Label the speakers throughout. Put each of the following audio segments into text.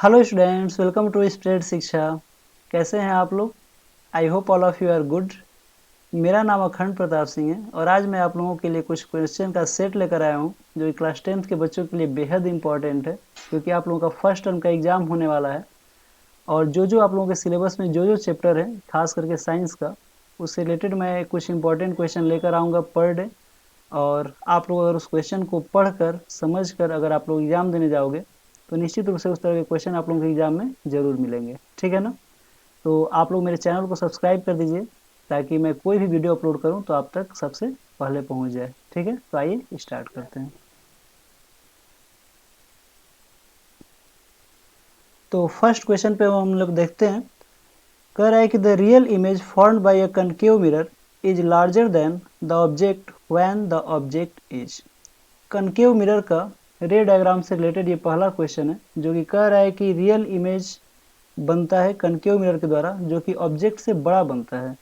Speaker 1: Hello students, welcome to spread Shiksha. कैसे हैं आप लोग? I hope all of you are good. मेरा नाम अखंड प्रताप सिंह है और आज मैं आप लोगों के लिए कुछ क्वेश्चन का सेट लेकर आया हूं जो कि क्लास 10th के बच्चों के लिए बेहद इंपॉर्टेंट है, क्योंकि आप लोगों का फर्स्ट टर्म का एग्जाम होने वाला है। और जो आप लोगों के सिलेबस में जो चैप्टर है, खास करके साइंस का, उससे रिलेटेड मैं कुछ इंपॉर्टेंट क्वेश्चन लेकर आऊँगा पर डे। और आप लोग अगर उस क्वेश्चन को पढ़कर समझकर अगर आप लोग एग्जाम देने जाओगे तो निश्चित रूप से उस तरह के क्वेश्चन आप लोगों के एग्जाम में जरूर मिलेंगे। ठीक है ना? तो आप लोग मेरे चैनल को सब्सक्राइब कर दीजिए ताकि मैं कोई भी वीडियो अपलोड करूं तो आप तक सबसे पहले पहुंच जाए। ठीक है, तो आइए स्टार्ट करते हैं। तो फर्स्ट क्वेश्चन पे हम लोग देखते हैं। कह रहा है कि the real image formed by a concave mirror is larger than the object when the object is. Concave mirror का रे डायग्राम से रिलेटेड ये पहला क्वेश्चन है, जो कि कह रहा है कि रियल इमेज बनता है कनकेव मिरर के द्वारा, जो कि ऑब्जेक्ट से बड़ा बनता है।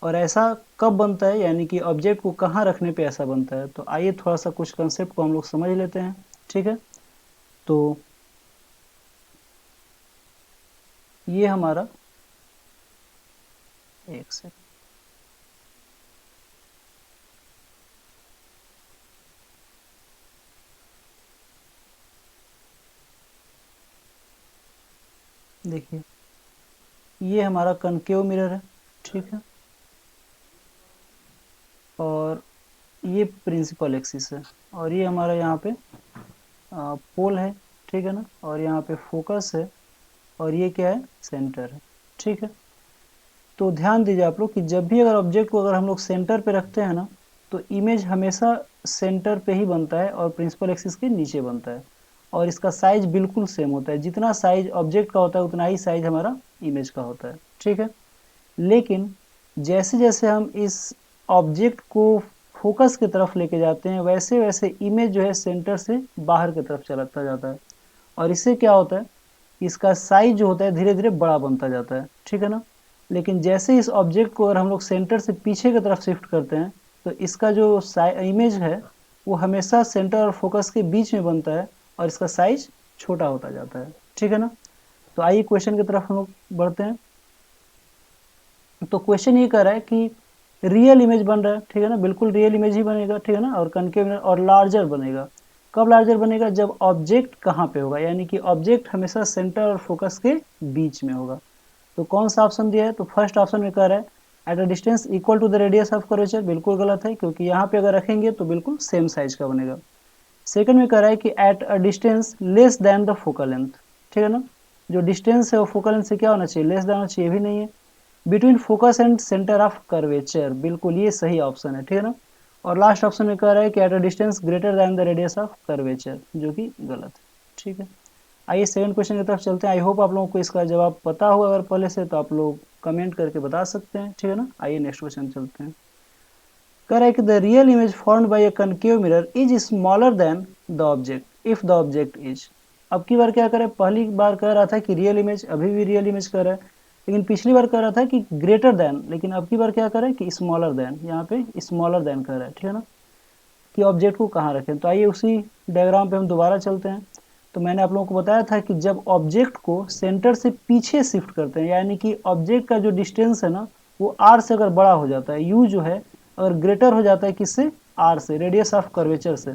Speaker 1: और ऐसा कब बनता है, यानी कि ऑब्जेक्ट को कहाँ रखने पे ऐसा बनता है। तो आइए थोड़ा सा कुछ कंसेप्ट को हम लोग समझ लेते हैं। ठीक है, तो ये हमारा एक सेकंड, देखिए ये हमारा कनकेव मिरर है। ठीक है, और ये प्रिंसिपल एक्सिस है और ये हमारा यहाँ पे पोल है। ठीक है ना, और यहाँ पे फोकस है और ये क्या है, सेंटर है। ठीक है, तो ध्यान दीजिए आप लोग कि जब भी अगर ऑब्जेक्ट को अगर हम लोग सेंटर पे रखते हैं ना, तो इमेज हमेशा सेंटर पे ही बनता है और प्रिंसिपल एक्सिस के नीचे बनता है। और इसका साइज बिल्कुल सेम होता है, जितना साइज ऑब्जेक्ट का होता है उतना ही साइज हमारा इमेज का होता है। ठीक है, लेकिन जैसे जैसे हम इस ऑब्जेक्ट को फोकस की तरफ लेके जाते हैं, वैसे वैसे इमेज जो है सेंटर से बाहर की तरफ चलता जाता है। और इससे क्या होता है, इसका साइज जो होता है धीरे धीरे बड़ा बनता जाता है। ठीक है ना, लेकिन जैसे इस ऑब्जेक्ट को अगर हम लोग सेंटर से पीछे की तरफ शिफ्ट करते हैं, तो इसका जो इमेज है वो हमेशा सेंटर और फोकस के बीच में बनता है और इसका साइज छोटा होता जाता है। ठीक है ना, तो आइए क्वेश्चन की तरफ हम लोग बढ़ते हैं। तो क्वेश्चन ये कह रहा है कि रियल इमेज बन रहा है। ठीक है ना, बिल्कुल रियल इमेज ही बनेगा। ठीक है ना, और कनकेव और लार्जर बनेगा। कब लार्जर बनेगा, जब ऑब्जेक्ट कहाँ पे होगा, यानी कि ऑब्जेक्ट हमेशा सेंटर और फोकस के बीच में होगा। तो कौन सा ऑप्शन दिया है, तो फर्स्ट ऑप्शन में कह रहा है at a distance equal to the radius of curvature. बिल्कुल गलत है, क्योंकि यहाँ पे अगर रखेंगे तो बिल्कुल सेम साइज का बनेगा। सेकंड में कह रहा है कि eight a distance less than the focal length. ठीक है ना, जो डिस्टेंस है वो फोकल लेंथ से क्या होना चाहिए, लेस देन होना चाहिए, भी नहीं है। Between focus and centre of curvature, बिल्कुल ये सही ऑप्शन है। ठीक है ना, और लास्ट ऑप्शन में कह रहा है कि eight a distance greater than the radius of curvature, जो कि गलत है। ठीक है, आइए सेकंड क्वेश्चन की तरफ चलते हैं। आई होप आप लोगों को इसका जवाब पता होगा, अगर पहले से तो आप लोग कमेंट करके बता सकते हैं। ठीक है ना, आइए नेक्स्ट क्वेश्चन चलते हैं। कह रहा है कि the real image formed by a concave mirror is smaller than the object if the object is. अब की बार क्या करे, पहली बार कह रहा था कि रियल इमेज, अभी भी रियल इमेज कह रहा है, लेकिन पिछली बार कह रहा था कि ग्रेटर देन, लेकिन अब की बार क्या करे कि स्मॉलर देन, यहाँ पे स्मॉलर देन कह रहा है। ठीक है ना, कि ऑब्जेक्ट को कहाँ रखें। तो आइए उसी डायग्राम पे हम दोबारा चलते हैं। तो मैंने आप लोगों को बताया था कि जब ऑब्जेक्ट को सेंटर से पीछे शिफ्ट करते हैं, यानी कि ऑब्जेक्ट का जो डिस्टेंस है ना वो आर से अगर बड़ा हो जाता है, यू जो है अगर ग्रेटर हो जाता है किससे, आर से, रेडियस ऑफ कर्वेचर से,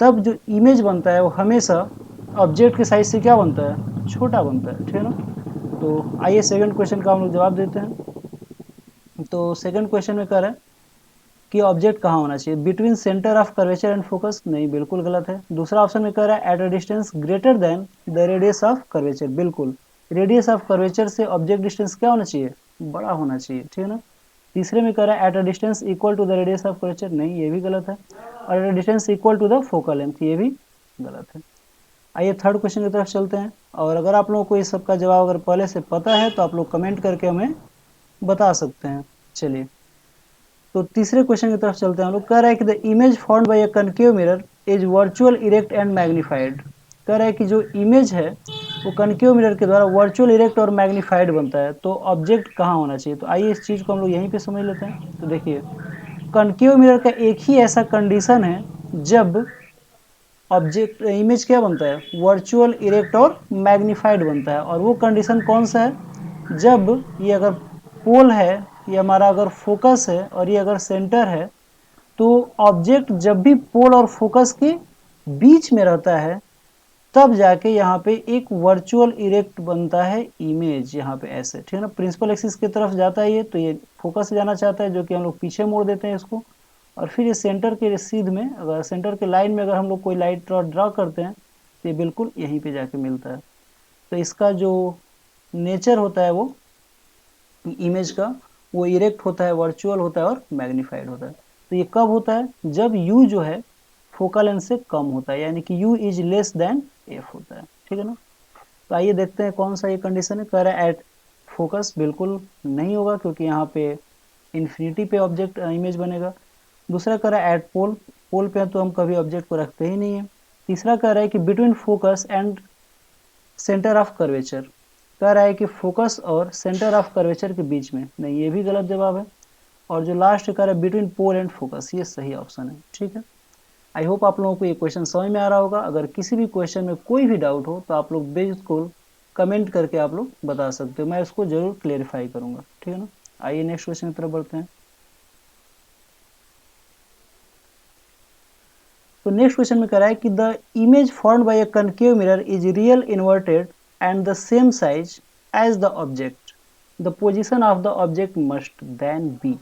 Speaker 1: तब जो इमेज बनता है वो हमेशा ऑब्जेक्ट के साइज से क्या बनता है, छोटा बनता है। ठीक है ना, तो आइए सेकंड क्वेश्चन का हम लोग जवाब देते हैं। तो सेकंड क्वेश्चन में कह रहा है कि ऑब्जेक्ट कहाँ होना चाहिए, between centre of curvature and focus, नहीं, बिल्कुल गलत है। दूसरा ऑप्शन में कह रहा है at a distance greater than the radius of curvature, बिल्कुल रेडियस ऑफ कर्वेचर से ऑब्जेक्ट डिस्टेंस क्या होना चाहिए, बड़ा होना चाहिए। ठीक है ना, तीसरे में कह रहा है at a distance equal to the radius of curvature, नहीं, ये भी गलत है। और at a distance equal to the focal length, ये भी गलत है। आइए थर्ड क्वेश्चन की तरफ चलते हैं। और अगर आप लोगों को इस सब का जवाब अगर पहले से पता है तो आप लोग कमेंट करके हमें बता सकते हैं। चलिए, तो तीसरे क्वेश्चन की तरफ चलते हैं हम लोग। कह रहा है कि the image formed by a concave mirror is virtual erect and magnified. कह रहा है कि जो इमेज है वो कनकेव मिरर के द्वारा वर्चुअल इरेक्ट और मैग्नीफाइड बनता है। तो ऑब्जेक्ट कहाँ होना चाहिए, तो आइए इस चीज़ को हम लोग यहीं पे समझ लेते हैं। तो देखिए, कनकेव मिरर का एक ही ऐसा कंडीशन है जब ऑब्जेक्ट इमेज क्या बनता है, वर्चुअल, इरेक्ट और मैग्नीफाइड बनता है। और वो कंडीशन कौन सा है, जब ये अगर पोल है, ये हमारा अगर फोकस है और ये अगर सेंटर है, तो ऑब्जेक्ट जब भी पोल और फोकस के बीच में रहता है तब जाके यहाँ पे एक वर्चुअल इरेक्ट बनता है इमेज, यहाँ पे ऐसे, ठीक है ना। प्रिंसिपल एक्सिस की तरफ जाता है ये, तो ये फोकस से जाना चाहता है, जो कि हम लोग पीछे मोड़ देते हैं इसको। और फिर ये सेंटर के सीध में, अगर सेंटर के लाइन में अगर हम लोग कोई लाइट ड्रा करते हैं तो ये बिल्कुल यहीं पे जाके मिलता है। तो इसका जो नेचर होता है वो इमेज का, वो इरेक्ट होता है, वर्चुअल होता है और मैग्नीफाइड होता है। तो ये कब होता है, जब u जो है फोकल लेंथ से कम होता है, यानी कि u is less than f होता है, ठीक है ना। तो आइए देखते हैं कौन सा ये कंडीशन है। कह रहा है एट फोकस, बिल्कुल नहीं होगा क्योंकि यहाँ पे इन्फिनिटी पे ऑब्जेक्ट इमेज बनेगा। दूसरा कह रहा है एट पोल, पोल पे तो हम कभी ऑब्जेक्ट को रखते ही नहीं है। तीसरा कह रहा है कि between focus and centre of curvature, कह रहा है कि फोकस और सेंटर ऑफ कर्वेचर के बीच में, नहीं ये भी गलत जवाब है। और जो लास्ट कह रहा है बिटवीन पोल एंड फोकस, ये सही ऑप्शन है, ठीक है। आई होप आप लोगों को ये क्वेश्चन समझ में आ रहा होगा। अगर किसी भी क्वेश्चन में कोई भी डाउट हो तो आप लोग बिल्कुल कमेंट करके आप लोग बता सकते हो, मैं इसको जरूर क्लेरिफाई करूंगा, ठीक है ना। आइए नेक्स्ट क्वेश्चन की तरफ बढ़ते हैं। तो नेक्स्ट क्वेश्चन में कह रहा है कि the image formed by a concave mirror is real inverted and the same size as the object, the position of the object must then be.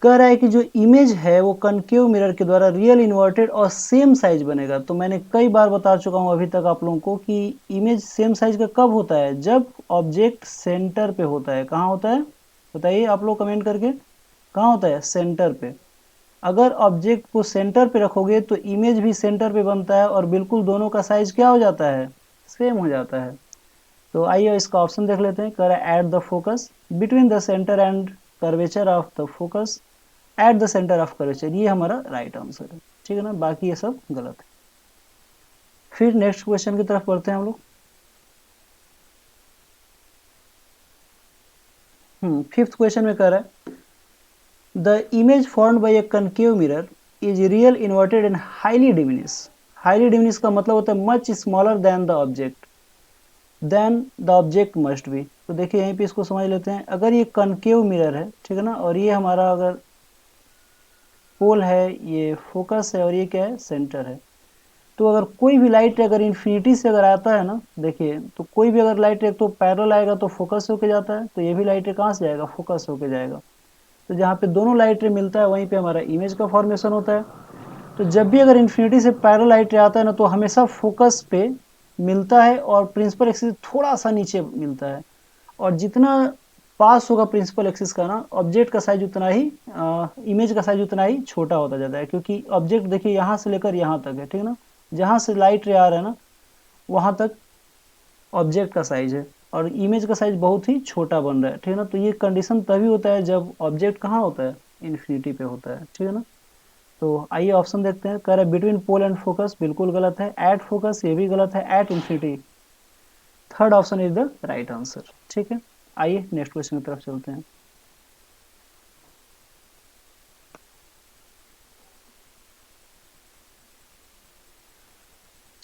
Speaker 1: कह रहा है कि जो इमेज है वो कनकेव मिरर के द्वारा रियल इन्वर्टेड और सेम साइज बनेगा। तो मैंने कई बार बता चुका हूं अभी तक आप लोगों को कि इमेज सेम साइज का कब होता है, जब ऑब्जेक्ट सेंटर पे होता है। कहाँ होता है बताइए आप लोग कमेंट करके, कहाँ होता है, सेंटर पे। अगर ऑब्जेक्ट को सेंटर पे रखोगे तो इमेज भी सेंटर पे बनता है और बिल्कुल दोनों का साइज क्या हो जाता है, सेम हो जाता है। तो आइए इसका ऑप्शन देख लेते हैं। कह रहा है eight the focus, between the centre and curvature of the focus, at the centre of curvature, ये हमारा राइट आंसर है, ठीक है ना। बाकी ये सब गलत है। फिर नेक्स्ट क्वेश्चन की तरफ बढ़ते हैं हम लोग। फिफ्थ क्वेश्चन में कह रहा है the image formed by a concave mirror is real inverted and highly diminish. Highly diminish का मतलब होता है much smaller than the object, then the object must be. तो देखिए यहीं पे इसको समझ लेते हैं। अगर ये कनकेव मिरर है, ठीक है ना, और ये हमारा अगर पोल है, ये फोकस है और ये क्या है, सेंटर है। तो अगर कोई भी लाइट अगर इन्फिनिटी से अगर आता है ना, देखिए तो कोई भी अगर लाइट एक तो पैरेलल आएगा तो फोकस होके जाता है, तो ये भी लाइट कहाँ से जाएगा, फोकस होके जाएगा। तो जहाँ पे दोनों लाइट रे मिलता है वहीं पे हमारा इमेज का फॉर्मेशन होता है। तो जब भी अगर इन्फिनिटी से पैरेलल लाइट रे आता है ना, तो हमेशा फोकस पे मिलता है और प्रिंसिपल एक्सिस थोड़ा सा नीचे मिलता है। और जितना पास होगा प्रिंसिपल एक्सिस का ना, ऑब्जेक्ट का साइज उतना ही, इमेज का साइज उतना ही छोटा होता जाता है। क्योंकि ऑब्जेक्ट देखिए यहाँ से लेकर यहाँ तक है, ठीक है ना, जहाँ से लाइट रे आ रहा है ना वहाँ तक ऑब्जेक्ट का साइज है और इमेज का साइज बहुत ही छोटा बन रहा है, ठीक है ना। तो ये कंडीशन तभी होता है जब ऑब्जेक्ट कहाँ होता है, इन्फिनिटी पे होता है, ठीक है ना। तो आइए ऑप्शन देखते हैं। कह रहा है बिटवीन पोल एंड फोकस, बिल्कुल गलत है। एट फोकस, ये भी गलत है। At infinity, third option is the right answer, ठीक है। आइए नेक्स्ट क्वेश्चन की तरफ चलते हैं।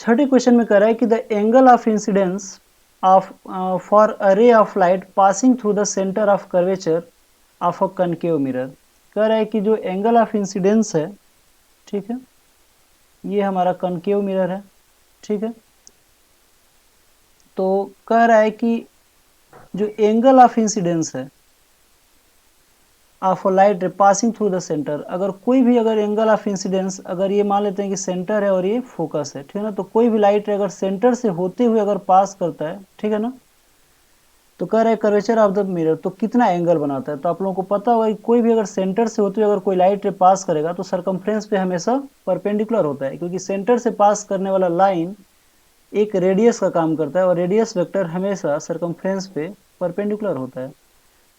Speaker 1: छठे क्वेश्चन में कह रहा है कि the angle of incidence of for a ray of light passing through the centre of curvature of a concave mirror. कह रहा है कि जो एंगल ऑफ इंसिडेंस है, ठीक है, ये हमारा कनकेव मिरर है, ठीक है। तो कह रहा है कि जो एंगल ऑफ इंसिडेंस है of light passing through the centre, अगर कोई भी अगर एंगल ऑफ इंसिडेंस, अगर ये मान लेते हैं कि सेंटर है और ये फोकस है, ठीक है ना, तो कोई भी लाइट अगर सेंटर से होते हुए अगर पास करता है, ठीक है ना, तो कह रहा है कर्वेचर ऑफ द मिरर, तो कितना एंगल बनाता है। तो आप लोगों को पता होगा कि कोई भी अगर सेंटर से होते हुए अगर कोई लाइट पास करेगा तो सरकमफ्रेंस पे हमेशा परपेंडिकुलर होता है, क्योंकि सेंटर से पास करने वाला लाइन एक रेडियस का काम करता है और रेडियस वेक्टर हमेशा सरकमफ्रेंस पे परपेंडिकुलर होता है।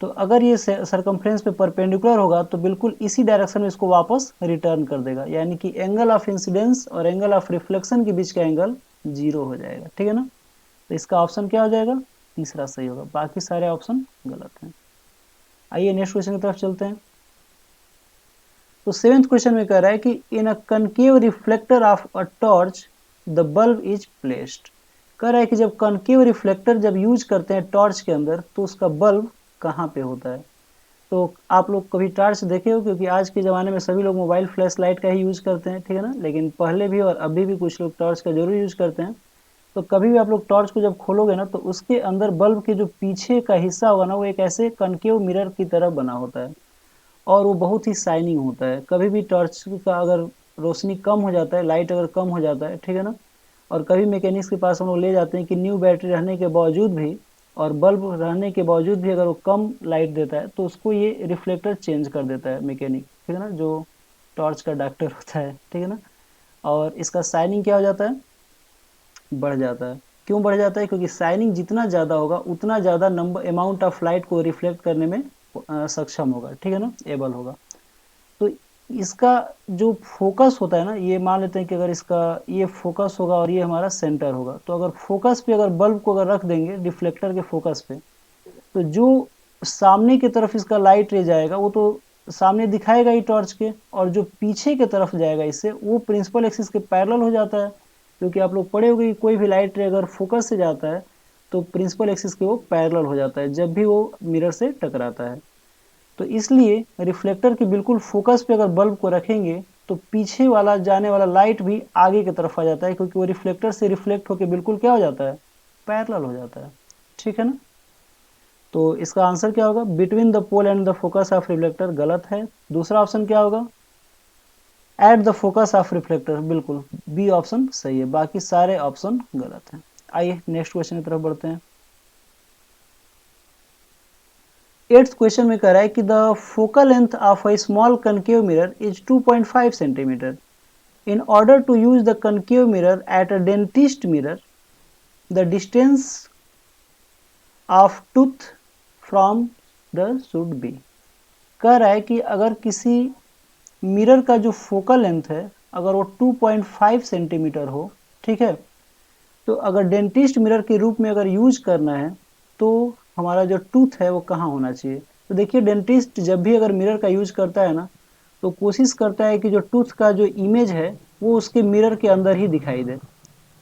Speaker 1: तो अगर ये सरकमफ्रेंस पे परपेंडिकुलर होगा तो बिल्कुल इसी डायरेक्शन में इसको वापस रिटर्न कर देगा, यानी कि एंगल ऑफ इंसिडेंस और एंगल ऑफ रिफ्लेक्शन के बीच का एंगल 0 हो जाएगा, ठीक है ना। तो इसका ऑप्शन क्या हो जाएगा, तीसरा सही होगा, बाकी सारे ऑप्शन गलत हैं। आइए नेक्स्ट क्वेश्चन की तरफ चलते हैं। तो 7th क्वेश्चन में कह रहा है कि in a concave reflector of a torch the bulb is placed. कह रहा है कि जब कनकेव रिफ्लेक्टर जब यूज करते हैं टॉर्च के अंदर तो उसका बल्ब कहाँ पे होता है। तो आप लोग कभी टॉर्च देखे हो, क्योंकि आज के ज़माने में सभी लोग मोबाइल फ्लैश लाइट का ही यूज़ करते हैं, ठीक है ना, लेकिन पहले भी और अभी भी कुछ लोग टॉर्च का जरूर यूज़ करते हैं। तो कभी भी आप लोग टॉर्च को जब खोलोगे ना तो उसके अंदर बल्ब के जो पीछे का हिस्सा होगा ना वो एक ऐसे कनकेव मिरर की तरह बना होता है और वो बहुत ही शाइनिंग होता है। कभी भी टॉर्च का अगर रोशनी कम हो जाता है, लाइट अगर कम हो जाता है, ठीक है ना, और कभी मैकेनिक्स के पास हम लोग ले जाते हैं कि न्यू बैटरी रहने के बावजूद भी और बल्ब रहने के बावजूद भी अगर वो कम लाइट देता है तो उसको ये रिफ्लेक्टर चेंज कर देता है मैकेनिक, ठीक है ना, जो टॉर्च का डॉक्टर होता है, ठीक है ना। और इसका शाइनिंग क्या हो जाता है, बढ़ जाता है। क्यों बढ़ जाता है, क्योंकि शाइनिंग जितना ज़्यादा होगा उतना ज़्यादा नंबर अमाउंट ऑफ लाइट को रिफ्लेक्ट करने में सक्षम होगा, ठीक है ना, एबल होगा। तो इसका जो फोकस होता है ना, ये मान लेते हैं कि अगर इसका ये फोकस होगा और ये हमारा सेंटर होगा, तो अगर फोकस पे अगर बल्ब को अगर रख देंगे रिफ्लेक्टर के फोकस पे, तो जो सामने की तरफ इसका लाइट रे जाएगा वो तो सामने दिखाएगा ही टॉर्च के, और जो पीछे की तरफ जाएगा इससे वो प्रिंसिपल एक्सिस के पैरेलल हो जाता है। क्योंकि आप लोग पढ़े होंगे कि कोई भी लाइट रे अगर फोकस से जाता है तो प्रिंसिपल एक्सिस के वो पैरेलल हो जाता है जब भी वो मिरर से टकराता है। तो इसलिए रिफ्लेक्टर के बिल्कुल फोकस पे अगर बल्ब को रखेंगे तो पीछे वाला जाने वाला लाइट भी आगे की तरफ आ जाता है, क्योंकि वो रिफ्लेक्टर से रिफ्लेक्ट होकर बिल्कुल क्या हो जाता है, पैरेलल हो जाता है, ठीक है ना। तो इसका आंसर क्या होगा, between the pole and the focus of reflector, गलत है। दूसरा ऑप्शन क्या होगा, at the focus of reflector, बिल्कुल बी ऑप्शन सही है, बाकी सारे ऑप्शन गलत हैं। आइए नेक्स्ट क्वेश्चन की तरफ बढ़ते हैं। 8th क्वेश्चन में कह रहा है कि the focal length of a small concave mirror is 2.5 centimetre. In order to use the concave mirror at a dentist mirror the distance of tooth from the should be. कह रहा है कि अगर किसी मिरर का जो फोकल लेंथ है अगर वो 2.5 सेंटीमीटर हो, ठीक है, तो अगर डेंटिस्ट मिरर के रूप में अगर यूज करना है तो हमारा जो टूथ है वो कहाँ होना चाहिए। तो देखिए डेंटिस्ट जब भी अगर मिरर का यूज करता है ना तो कोशिश करता है कि जो टूथ का जो इमेज है वो उसके मिरर के अंदर ही दिखाई दे,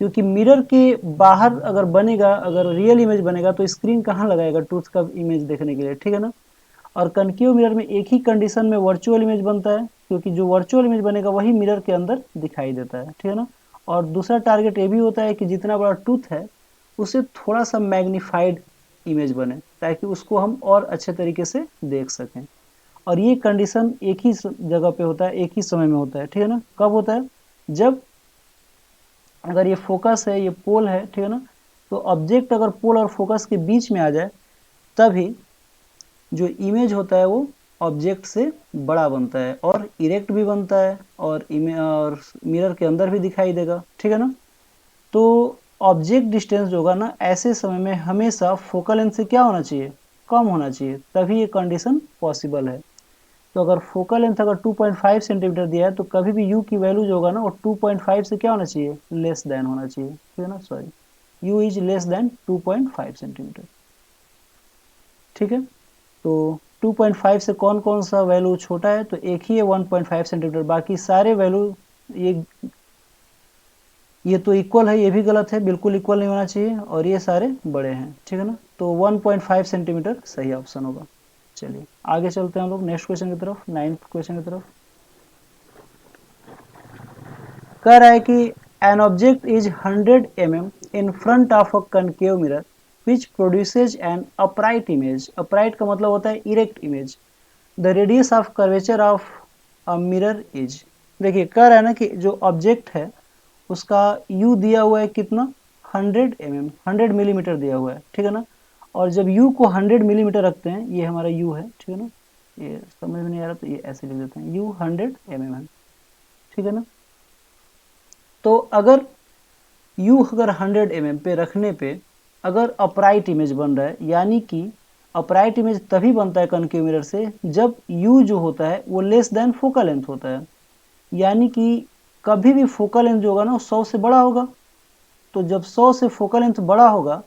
Speaker 1: क्योंकि मिरर के बाहर अगर बनेगा, अगर रियल इमेज बनेगा तो स्क्रीन कहाँ लगाएगा टूथ का इमेज देखने के लिए, ठीक है ना। और कनकेव मिरर में एक ही कंडीशन में वर्चुअल इमेज बनता है, क्योंकि जो वर्चुअल इमेज बनेगा वही मिरर के अंदर दिखाई देता है, ठीक है ना। और दूसरा टारगेट ये भी होता है कि जितना बड़ा टूथ है उसे थोड़ा सा मैग्नीफाइड इमेज बने ताकि उसको हम और अच्छे तरीके से देख सकें। और ये कंडीशन एक ही जगह पे होता है, एक ही समय में होता है, ठीक है ना। कब होता है, जब अगर ये फोकस है, ये पोल है, ठीक है ना, तो ऑब्जेक्ट अगर पोल और फोकस के बीच में आ जाए तभी जो इमेज होता है वो ऑब्जेक्ट से बड़ा बनता है और इरेक्ट भी बनता है और मिरर के अंदर भी दिखाई देगा, ठीक है ना। तो ऑब्जेक्ट डिस्टेंस जो होगा ना ऐसे समय में हमेशा फोकल लेंथ से क्या होना चाहिए, कम होना चाहिए, तभी ये कंडीशन पॉसिबल है। तो अगर फोकल लेंथ अगर 2.5 सेंटीमीटर दिया है तो कभी भी u की वैल्यू जो होगा ना वो 2.5 से क्या होना चाहिए, लेस देन होना चाहिए, ठीक है ना, sorry, u is less than 2.5 centimetre, ठीक है। तो 2.5 से कौन कौन सा वैल्यू छोटा है, तो एक ही है 1.5 सेंटीमीटर, बाकी सारे वैल्यू ये तो इक्वल है, ये भी गलत है, बिल्कुल इक्वल नहीं होना चाहिए, और ये सारे बड़े हैं, ठीक है ना। तो 1.5 सेंटीमीटर सही ऑप्शन होगा। चलिए आगे चलते हैं हम लोग नेक्स्ट क्वेश्चन की तरफ, 9th क्वेश्चन की तरफ। कह रहा है कि an object is 100 mm in front of a concave mirror which produces an upright image. Upright का मतलब होता है erect image. The radius of curvature of a mirror is. देखिए कह रहा है ना कि जो ऑब्जेक्ट है उसका u दिया हुआ है कितना, 100 mm, 100 मिलीमीटर दिया हुआ है, ठीक है ना। और जब u को 100 मिलीमीटर रखते हैं, ये हमारा u है, ठीक है ना, ये समझ में नहीं आ रहा तो ये ऐसे लिख देते हैं, u 100 mm है, ठीक है ना। तो अगर u अगर 100 mm पे रखने पे अगर अपराइट इमेज बन रहा है, यानी कि अपराइट इमेज तभी बनता है कनकेव मिरर से जब u जो होता है वो लेस देन फोकल लेंथ होता है, यानी कि कभी भी फोकल लेंथ जो होगा ना 100 से बड़ा होगा। तो जब 100 से फोकल लेंथ बड़ा होगा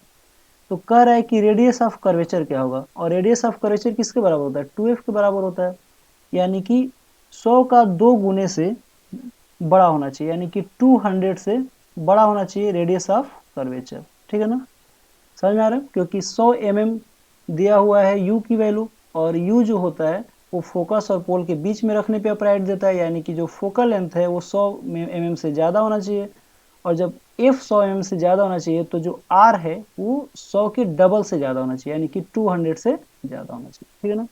Speaker 1: तो कह रहा है कि रेडियस ऑफ कर्वेचर क्या होगा, और रेडियस ऑफ कर्वेचर किसके बराबर होता है, 2f के बराबर होता है। यानी कि 100 का 2 गुने से बड़ा होना चाहिए, यानी कि 200 से बड़ा होना चाहिए रेडियस ऑफ कर्वेचर, ठीक है ना। समझ में आ रहा है, क्योंकि 100 mm दिया हुआ है u की वैल्यू, और u जो होता है वो फोकस और पोल के बीच में रखने पे अप्राइट देता है, यानी कि जो फोकल लेंथ है वो 100 mm से ज़्यादा होना चाहिए, और जब f 100 mm से ज़्यादा होना चाहिए तो जो r है वो 100 के डबल से ज़्यादा होना चाहिए, यानी कि 200 से ज़्यादा होना चाहिए, ठीक है ना।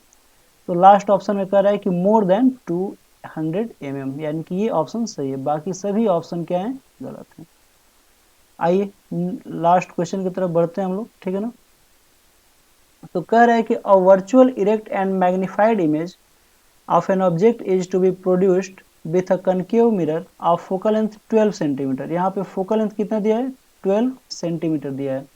Speaker 1: तो लास्ट ऑप्शन में कह रहा है कि मोर देन 200 mm, यानी कि ये ऑप्शन सही है, बाकी सभी ऑप्शन क्या है, गलत है। आइए लास्ट क्वेश्चन की तरफ बढ़ते हैं हम लोग, ठीक है ना। तो कह रहा है कि a virtual erect and magnified image of an object is to be produced with a concave mirror of focal length 12 centimetre. यहाँ पे फोकल लेंथ कितना दिया है, 12 सेंटीमीटर दिया है।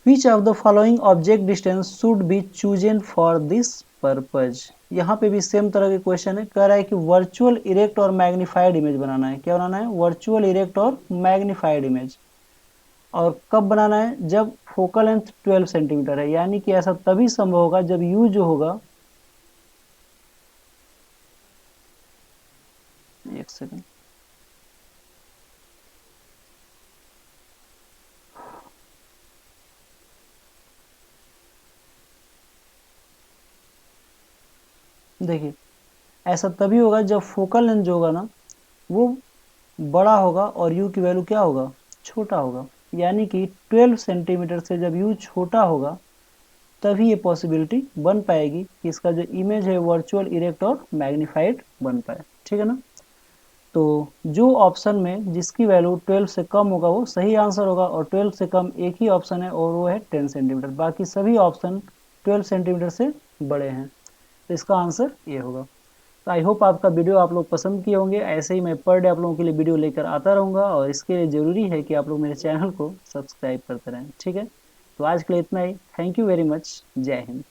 Speaker 1: Which of the following object distance should be chosen for this purpose? यहाँ पे भी सेम तरह के क्वेश्चन है, कह रहा है कि वर्चुअल इरेक्ट और मैग्निफाइड इमेज बनाना है। क्या बनाना है, वर्चुअल इरेक्ट और मैग्निफाइड इमेज। और कब बनाना है, जब फोकल लेंथ 12 सेंटीमीटर है, यानी कि ऐसा तभी संभव होगा जब u जो होगा, एक सेकंड, देखिए ऐसा तभी होगा जब फोकल लेंथ जो होगा ना वो बड़ा होगा और u की वैल्यू क्या होगा, छोटा होगा, यानी कि 12 सेंटीमीटर से जब u छोटा होगा तभी ये पॉसिबिलिटी बन पाएगी कि इसका जो इमेज है वर्चुअल इरेक्ट और मैग्नीफाइड बन पाए, ठीक है ना। तो जो ऑप्शन में जिसकी वैल्यू 12 से कम होगा वो सही आंसर होगा, और 12 से कम एक ही ऑप्शन है और वो है 10 सेंटीमीटर, बाकी सभी ऑप्शन 12 सेंटीमीटर से बड़े हैं, तो इसका आंसर ये होगा। तो आई होप आपका वीडियो आप लोग पसंद किए होंगे, ऐसे ही मैं पर डे आप लोगों के लिए वीडियो लेकर आता रहूँगा, और इसके लिए ज़रूरी है कि आप लोग मेरे चैनल को सब्सक्राइब करते रहें, ठीक है। तो आज के लिए इतना ही, थैंक यू वेरी मच, जय हिंद।